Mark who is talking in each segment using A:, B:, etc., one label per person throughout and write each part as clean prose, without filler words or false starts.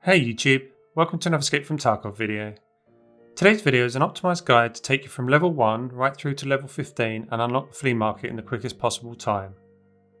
A: Hey YouTube, welcome to another Escape From Tarkov video. Today's video is an optimised guide to take you from level 1 right through to level 15 and unlock the flea market in the quickest possible time.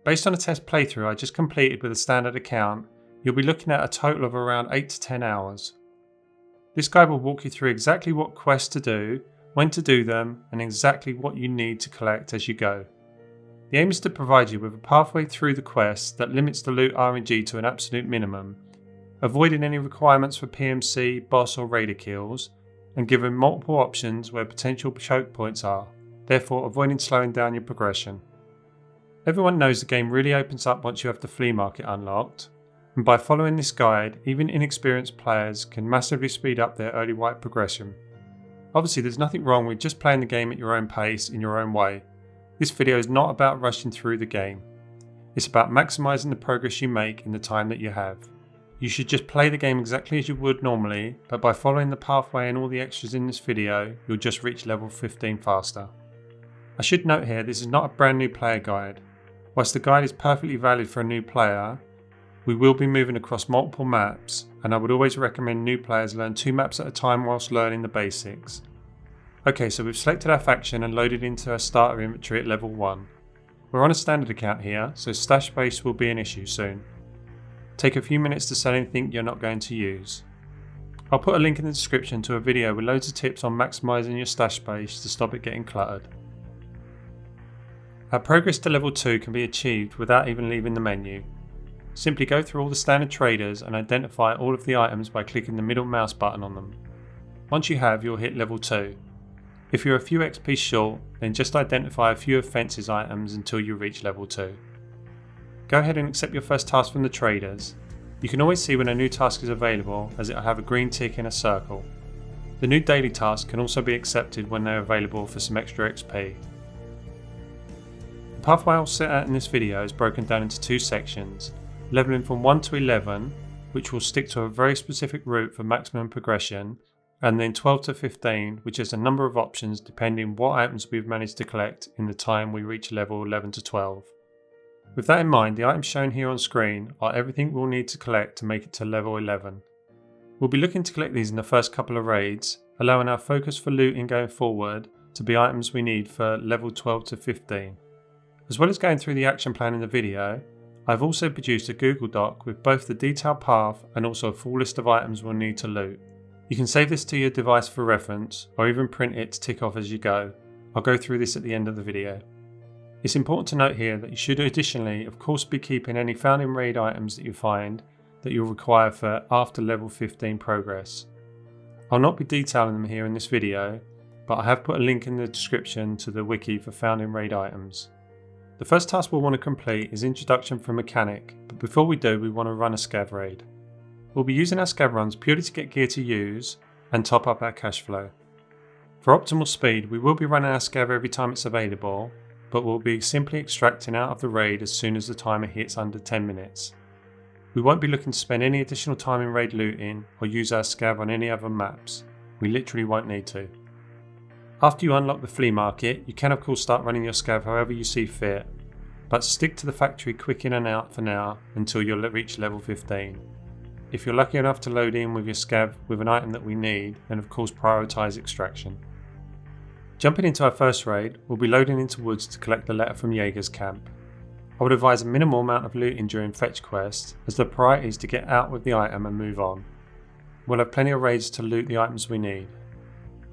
A: Based on a test playthrough I just completed with a standard account, you'll be looking at a total of around 8 to 10 hours. This guide will walk you through exactly what quests to do, when to do them, and exactly what you need to collect as you go. The aim is to provide you with a pathway through the quest that limits the loot RNG to an absolute minimum, avoiding any requirements for PMC, boss or raider kills, and giving multiple options where potential choke points are, therefore avoiding slowing down your progression. Everyone knows the game really opens up once you have the flea market unlocked, and by following this guide, even inexperienced players can massively speed up their early wipe progression. Obviously there's nothing wrong with just playing the game at your own pace in your own way. This video is not about rushing through the game. It's about maximising the progress you make in the time that you have. You should just play the game exactly as you would normally, but by following the pathway and all the extras in this video, you'll just reach level 15 faster. I should note here, this is not a brand new player guide. Whilst the guide is perfectly valid for a new player, we will be moving across multiple maps, and I would always recommend new players learn 2 maps at a time whilst learning the basics. Okay, so we've selected our faction and loaded into our starter inventory at level 1. We're on a standard account here, so stash space will be an issue soon. Take a few minutes to sell anything you're not going to use. I'll put a link in the description to a video with loads of tips on maximising your stash space to stop it getting cluttered. Our progress to level 2 can be achieved without even leaving the menu. Simply go through all the standard traders and identify all of the items by clicking the middle mouse button on them. Once you have, you'll hit level 2. If you're a few XP short, then just identify a few offences items until you reach level 2. Go ahead and accept your first task from the traders. You can always see when a new task is available, as it will have a green tick in a circle. The new daily tasks can also be accepted when they're available for some extra XP. The pathway I'll set out in this video is broken down into 2 sections, levelling from 1 to 11, which will stick to a very specific route for maximum progression, and then 12 to 15, which is a number of options depending what items we've managed to collect in the time we reach level 11 to 12. With that in mind, the items shown here on screen are everything we'll need to collect to make it to level 11. We'll be looking to collect these in the first couple of raids, allowing our focus for looting going forward to be items we need for level 12 to 15. As well as going through the action plan in the video, I've also produced a Google Doc with both the detailed path and also a full list of items we'll need to loot. You can save this to your device for reference, or even print it to tick off as you go. I'll go through this at the end of the video. It's important to note here that you should additionally of course be keeping any found in raid items that you find that you'll require for after level 15 progress. I'll not be detailing them here in this video, but I have put a link in the description to the wiki for found in raid items. The first task we'll want to complete is Introduction from Mechanic, but before we do we want to run a scav raid. We'll be using our scav runs purely to get gear to use and top up our cash flow. For optimal speed we will be running our scav every time it's available, but we'll be simply extracting out of the raid as soon as the timer hits under 10 minutes. We won't be looking to spend any additional time in raid looting or use our scav on any other maps. We literally won't need to. After you unlock the flea market, you can of course start running your scav however you see fit, but stick to the factory quick in and out for now until you'll reach level 15. If you're lucky enough to load in with your scav with an item that we need, then of course prioritise extraction. Jumping into our first raid, we'll be loading into woods to collect the letter from Jaeger's camp. I would advise a minimal amount of looting during fetch quests, as the priority is to get out with the item and move on. We'll have plenty of raids to loot the items we need.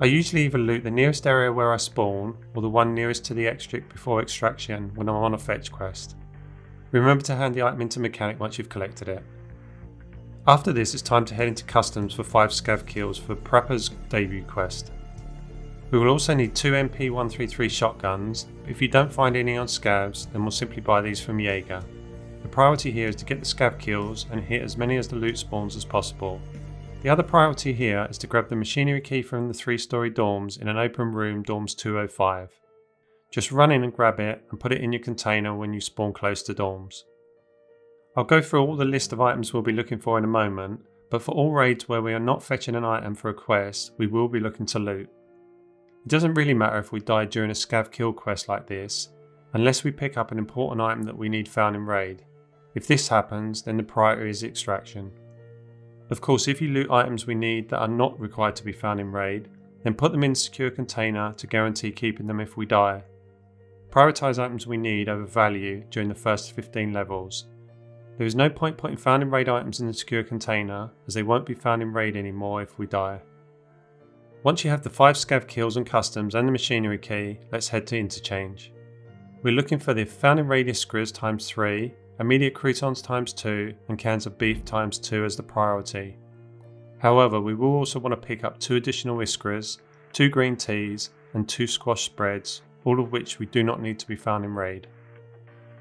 A: I usually either loot the nearest area where I spawn, or the one nearest to the extract before extraction when I'm on a fetch quest. Remember to hand the item into mechanic once you've collected it. After this it's time to head into customs for 5 scav kills for Prappa's debut quest. We will also need 2 MP133 shotguns, but if you don't find any on scavs, then we'll simply buy these from Jaeger. The priority here is to get the scav kills and hit as many as the loot spawns as possible. The other priority here is to grab the machinery key from the 3-storey dorms in an open room, dorms 205. Just run in and grab it and put it in your container when you spawn close to dorms. I'll go through all the list of items we'll be looking for in a moment, but for all raids where we are not fetching an item for a quest, we will be looking to loot. It doesn't really matter if we die during a scav kill quest like this, unless we pick up an important item that we need found in raid. If this happens, then the priority is extraction. Of course, if you loot items we need that are not required to be found in raid, then put them in a secure container to guarantee keeping them if we die. Prioritise items we need over value during the first 15 levels. There is no point putting found in raid items in the secure container, as they won't be found in raid anymore if we die. Once you have the 5 scav kills and customs and the machinery key, let's head to interchange. We're looking for the found in raid iskras times 3, immediate croutons times 2 and cans of beef times 2 as the priority. However, we will also want to pick up 2 additional iskras, 2 green teas and 2 squash spreads, all of which we do not need to be found in raid.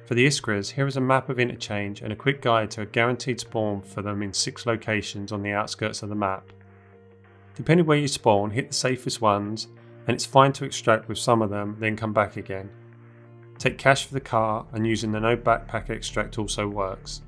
A: For the iskras, here is a map of interchange and a quick guide to a guaranteed spawn for them in 6 locations on the outskirts of the map. Depending where you spawn, hit the safest ones, and it's fine to extract with some of them, then come back again. Take cash for the car, and using the no backpack extract also works.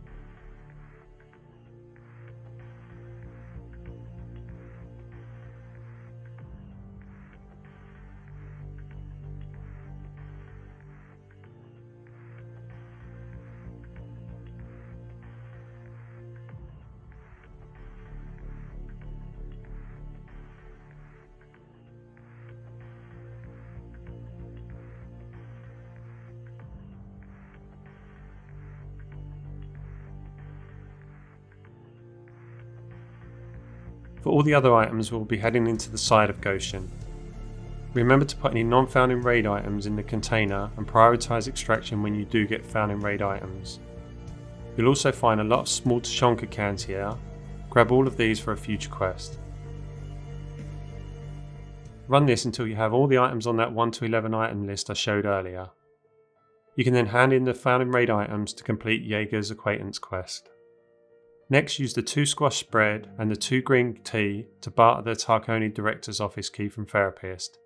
A: For all the other items, we'll be heading into the side of Goshen. Remember to put any non-found in raid items in the container and prioritise extraction when you do get found in raid items. You'll also find a lot of small Tashonka cans here. Grab all of these for a future quest. Run this until you have all the items on that 1 to 11 item list I showed earlier. You can then hand in the found in raid items to complete Jaeger's acquaintance quest. Next, use the 2 squash spread and the 2 green tea to barter the Tarkoni director's office key from Therapist.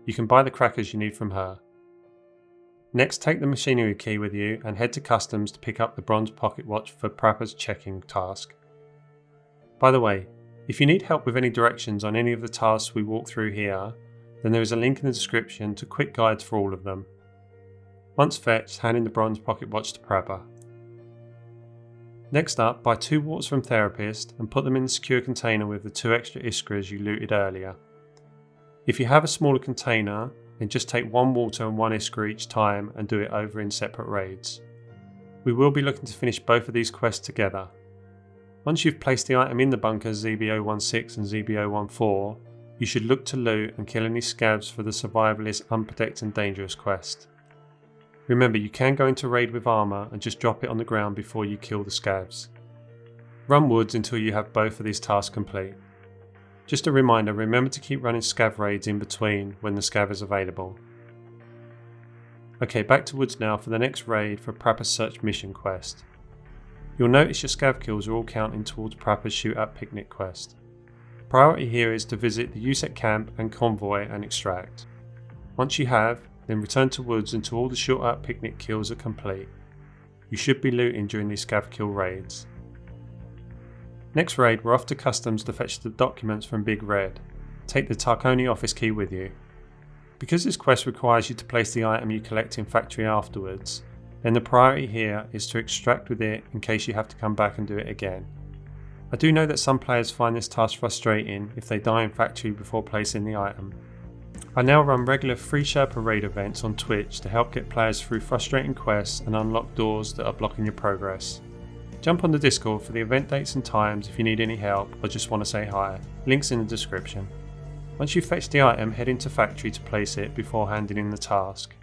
A: You can buy the crackers you need from her. Next, take the machinery key with you and head to customs to pick up the bronze pocket watch for Prappa's checking task. By the way, if you need help with any directions on any of the tasks we walk through here, then there is a link in the description to quick guides for all of them. Once fetched, hand in the bronze pocket watch to Prappa. Next up, buy 2 waters from Therapist and put them in the secure container with the 2 extra iskras you looted earlier. If you have a smaller container, then just take 1 water and 1 iskra each time and do it over in separate raids. We will be looking to finish both of these quests together. Once you've placed the item in the bunkers ZB016 and ZB014, you should look to loot and kill any scavs for the Survivalist Unprotected and Dangerous quest. Remember, you can go into raid with armour and just drop it on the ground before you kill the scavs. Run woods until you have both of these tasks complete. Just a reminder, remember to keep running scav raids in between when the scav is available. Okay, back to woods now for the next raid for Prappa's Search mission quest. You'll notice your scav kills are all counting towards Prappa's Shootout Picnic quest. Priority here is to visit the USEC camp and convoy and extract. Once you have, then return to woods until all the Shootout Picnic kills are complete. You should be looting during these scav kill raids. Next raid, we're off to customs to fetch the documents from Big Red. Take the Tarkoni office key with you. Because this quest requires you to place the item you collect in factory afterwards, then the priority here is to extract with it in case you have to come back and do it again. I do know that some players find this task frustrating if they die in factory before placing the item. I now run regular free Sherpa raid events on Twitch to help get players through frustrating quests and unlock doors that are blocking your progress. Jump on the Discord for the event dates and times if you need any help or just want to say hi. Links in the description. Once you fetch the item, head into factory to place it before handing in the task.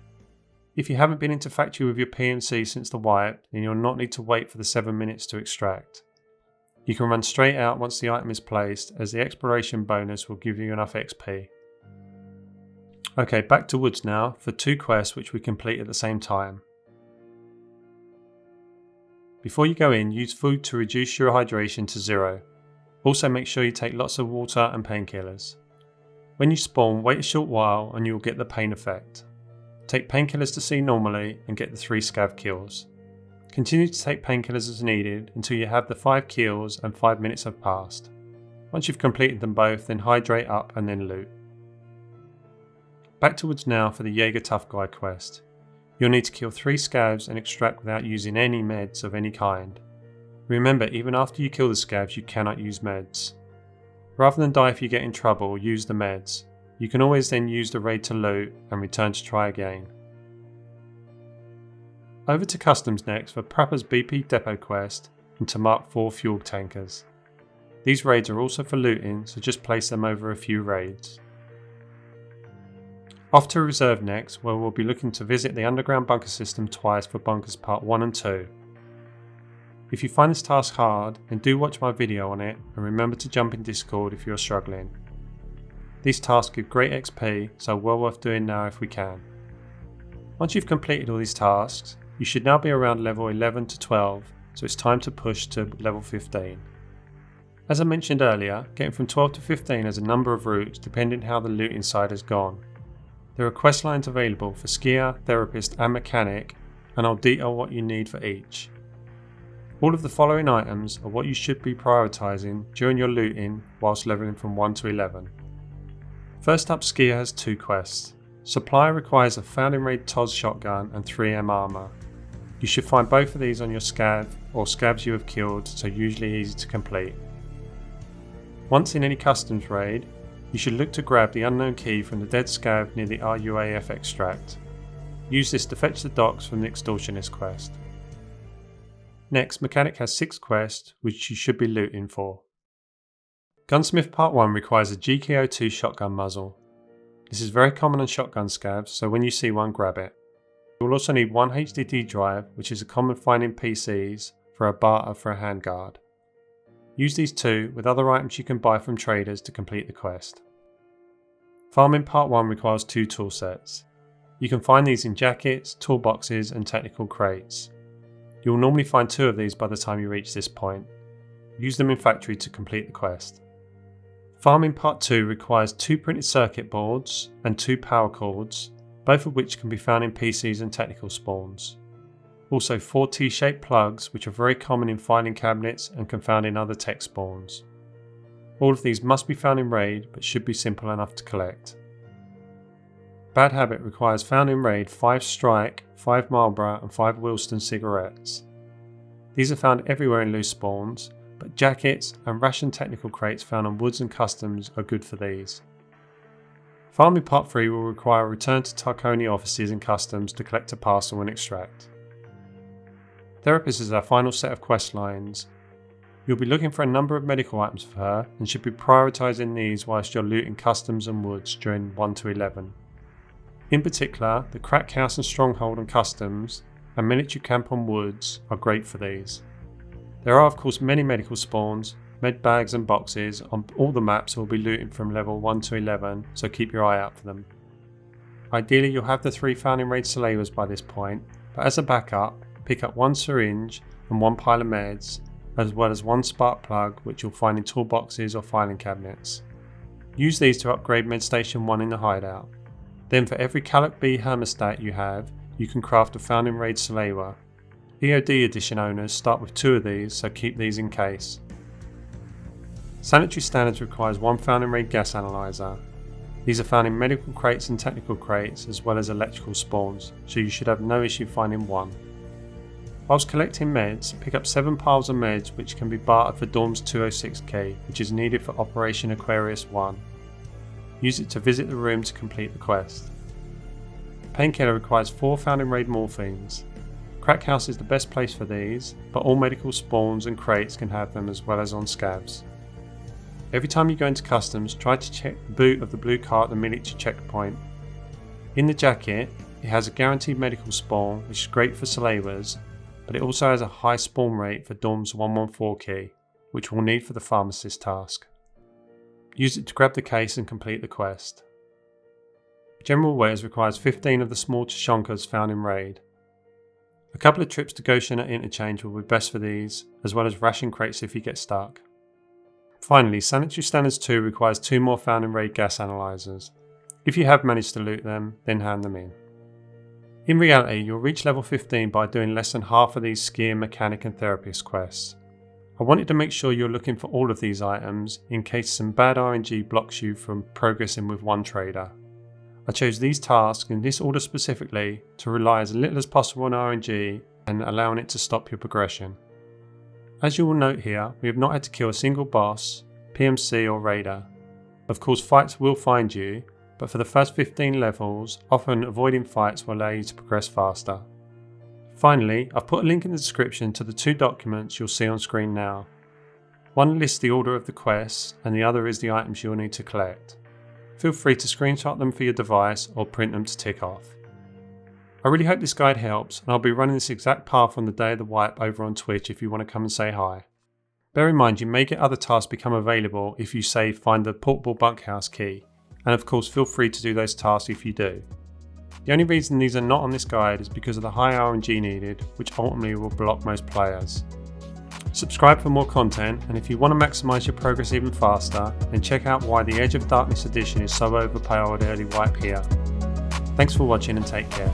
A: If you haven't been into factory with your PMC since the wipe, then you'll not need to wait for the 7 minutes to extract. You can run straight out once the item is placed, as the exploration bonus will give you enough XP. Okay, back to woods now for 2 quests which we complete at the same time. Before you go in, use food to reduce your hydration to 0. Also make sure you take lots of water and painkillers. When you spawn, wait a short while and you will get the pain effect. Take painkillers to see normally and get the 3 scav kills. Continue to take painkillers as needed until you have the 5 kills and 5 minutes have passed. Once you've completed them both, then hydrate up and then loot. Back to woods now for the Jaeger Tough Guy quest. You'll need to kill 3 scavs and extract without using any meds of any kind. Remember, even after you kill the scavs, you cannot use meds. Rather than die if you get in trouble, use the meds. You can always then use the raid to loot and return to try again. Over to customs next for Prappa's BP Depot quest and to mark 4 fuel tankers. These raids are also for looting, so just place them over a few raids. Off to Reserve next, where we'll be looking to visit the underground bunker system twice for bunkers part 1 and 2. If you find this task hard, then do watch my video on it and remember to jump in Discord if you're struggling. These tasks give great XP, so well worth doing now if we can. Once you've completed all these tasks, you should now be around level 11 to 12, so it's time to push to level 15. As I mentioned earlier, getting from 12 to 15 has a number of routes depending how the looting side has gone. There are quest lines available for skier, therapist and mechanic, and I'll detail what you need for each. All of the following items are what you should be prioritising during your looting whilst levelling from 1 to 11. First up, skier has 2 quests. Supply requires a founding raid TOS shotgun and 3M armour. You should find both of these on your scav or scavs you have killed, so usually easy to complete. Once in any customs raid, you should look to grab the unknown key from the dead scav near the RUAF extract. Use this to fetch the docs from the extortionist quest. Next, Mechanic has 6 quests which you should be looting for. Gunsmith Part 1 requires a GKO2 shotgun muzzle. This is very common on shotgun scavs, so when you see one, grab it. You will also need 1 HDD drive, which is a common find in PCs, for a barter for a handguard. Use these 2 with other items you can buy from traders to complete the quest. Farming Part 1 requires 2 tool sets. You can find these in jackets, toolboxes and technical crates. You will normally find 2 of these by the time you reach this point. Use them in factory to complete the quest. Farming Part 2 requires 2 printed circuit boards and 2 power cords, both of which can be found in PCs and technical spawns. Also 4 T-shaped plugs, which are very common in filing cabinets and can be found in other tech spawns. All of these must be found in raid, but should be simple enough to collect. Bad Habit requires found in raid 5 Strike, 5 Marlboro and 5 Wilston cigarettes. These are found everywhere in loose spawns, but jackets and ration technical crates found on woods and customs are good for these. Farming Part 3 will require a return to Tarkoni offices and customs to collect a parcel and extract. Therapist is our final set of quest lines. You'll be looking for a number of medical items for her and should be prioritising these whilst you're looting customs and woods during 1 to 11. In particular, the Crack House and Stronghold on customs and Military Camp on woods are great for these. There are of course many medical spawns, med bags and boxes on all the maps we'll be looting from level 1 to 11, so keep your eye out for them. Ideally you'll have the 3 found in raid Salewas by this point, but as a backup, pick up 1 syringe and 1 pile of meds, as well as 1 spark plug which you'll find in toolboxes or filing cabinets. Use these to upgrade Medstation 1 in the hideout. Then for every CALOK-B hermostat you have, you can craft a found in raid Salewa. EOD edition owners start with 2 of these, so keep these in case. Sanitary Standards requires 1 found in raid gas analyzer. These are found in medical crates and technical crates as well as electrical spawns, so you should have no issue finding 1. Whilst collecting meds, pick up 7 piles of meds which can be bartered for Dorm's 206 key, which is needed for Operation Aquarius 1. Use it to visit the room to complete the quest. Painkiller requires 4 found in raid morphines. Crack House is the best place for these, but all medical spawns and crates can have them as well as on scavs. Every time you go into customs, try to check the boot of the blue car at the military checkpoint. In the jacket, it has a guaranteed medical spawn, which is great for Salewas, but it also has a high spawn rate for Dorm's 114 key, which we'll need for the pharmacist task. Use it to grab the case and complete the quest. General Wares requires 15 of the small Tushonkas found in raid. A couple of trips to Goshen at interchange will be best for these, as well as ration crates if you get stuck. Finally, Sanitary Standards 2 requires 2 more found in raid gas analyzers. If you have managed to loot them, then hand them in. In reality, you'll reach level 15 by doing less than half of these skier, mechanic and therapist quests. I wanted to make sure you're looking for all of these items in case some bad RNG blocks you from progressing with one trader. I chose these tasks in this order specifically to rely as little as possible on RNG and allowing it to stop your progression. As you will note here, we have not had to kill a single boss, PMC or raider. Of course fights will find you, but for the first 15 levels, often avoiding fights will allow you to progress faster. Finally, I've put a link in the description to the 2 documents you'll see on screen now. One lists the order of the quests and the other is the items you'll need to collect. Feel free to screenshot them for your device or print them to tick off. I really hope this guide helps, and I'll be running this exact path on the day of the wipe over on Twitch if you want to come and say hi. Bear in mind you may get other tasks become available if you say find the portable bunkhouse key, and of course feel free to do those tasks if you do. The only reason these are not on this guide is because of the high RNG needed, which ultimately will block most players. Subscribe for more content, and if you want to maximise your progress even faster, then check out why the Edge of Darkness edition is so overpowered early wipe here. Thanks for watching and take care.